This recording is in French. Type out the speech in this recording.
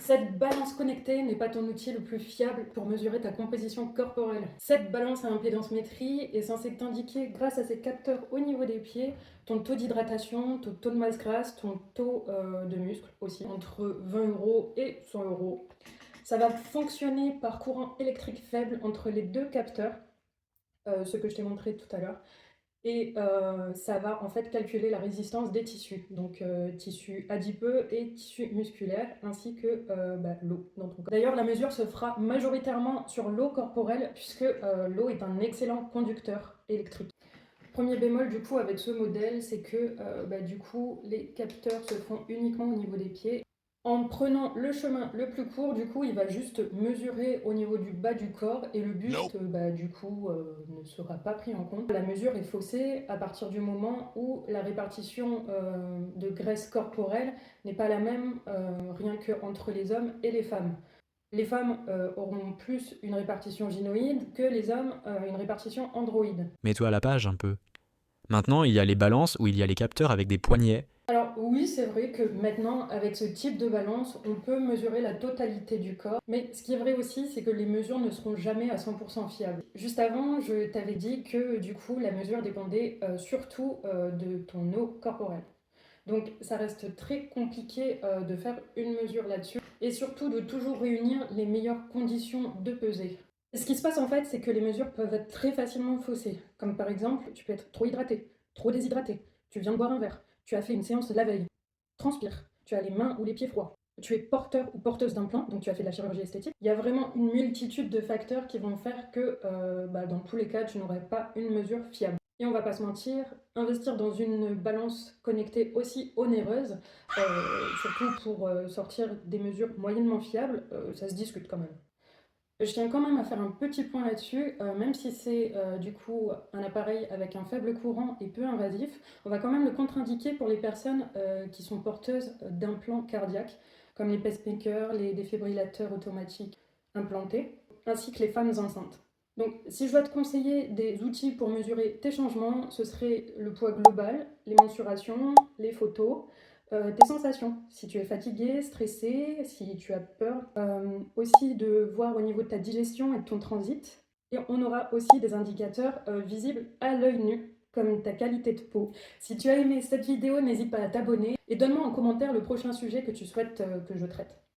Cette balance connectée n'est pas ton outil le plus fiable pour mesurer ta composition corporelle. Cette balance à impédance-métrie est censée t'indiquer, grâce à ses capteurs au niveau des pieds, ton taux d'hydratation, ton taux de masse grasse, ton taux de muscle aussi, entre 20 € et 100 €. Ça va fonctionner par courant électrique faible entre les deux capteurs, ce que je t'ai montré tout à l'heure. Et ça va en fait calculer la résistance des tissus, donc tissus adipeux et tissus musculaires, ainsi que l'eau dans ton corps. D'ailleurs, la mesure se fera majoritairement sur l'eau corporelle, puisque l'eau est un excellent conducteur électrique. Premier bémol du coup avec ce modèle, c'est que du coup les capteurs se font uniquement au niveau des pieds. En prenant le chemin le plus court, du coup, il va juste mesurer au niveau du bas du corps et le buste, du coup, ne sera pas pris en compte. La mesure est faussée à partir du moment où la répartition de graisse corporelle n'est pas la même rien qu'entre les hommes et les femmes. Les femmes auront plus une répartition gynoïde que les hommes une répartition androïde. Mets-toi à la page un peu. Maintenant, il y a les balances où il y a les capteurs avec des poignets. Alors oui, c'est vrai que maintenant, avec ce type de balance, on peut mesurer la totalité du corps. Mais ce qui est vrai aussi, c'est que les mesures ne seront jamais à 100% fiables. Juste avant, je t'avais dit que du coup, la mesure dépendait surtout de ton eau corporelle. Donc ça reste très compliqué de faire une mesure là-dessus et surtout de toujours réunir les meilleures conditions de pesée. Ce qui se passe en fait, c'est que les mesures peuvent être très facilement faussées. Comme par exemple, tu peux être trop hydraté, trop déshydraté, tu viens de boire un verre, tu as fait une séance de la veille, transpire, tu as les mains ou les pieds froids, tu es porteur ou porteuse d'implants, donc tu as fait de la chirurgie esthétique. Il y a vraiment une multitude de facteurs qui vont faire que dans tous les cas, tu n'aurais pas une mesure fiable. Et on va pas se mentir, investir dans une balance connectée aussi onéreuse, surtout pour sortir des mesures moyennement fiables, ça se discute quand même. Je tiens quand même à faire un petit point là-dessus, même si c'est du coup un appareil avec un faible courant et peu invasif, on va quand même le contre-indiquer pour les personnes qui sont porteuses d'implants cardiaques, comme les pacemakers, les défibrillateurs automatiques implantés, ainsi que les femmes enceintes. Donc si je dois te conseiller des outils pour mesurer tes changements, ce serait le poids global, les mensurations, les photos, tes sensations, si tu es fatigué, stressé, si tu as peur, aussi de voir au niveau de ta digestion et de ton transit. Et on aura aussi des indicateurs visibles à l'œil nu, comme ta qualité de peau. Si tu as aimé cette vidéo, n'hésite pas à t'abonner et donne-moi en commentaire le prochain sujet que tu souhaites que je traite.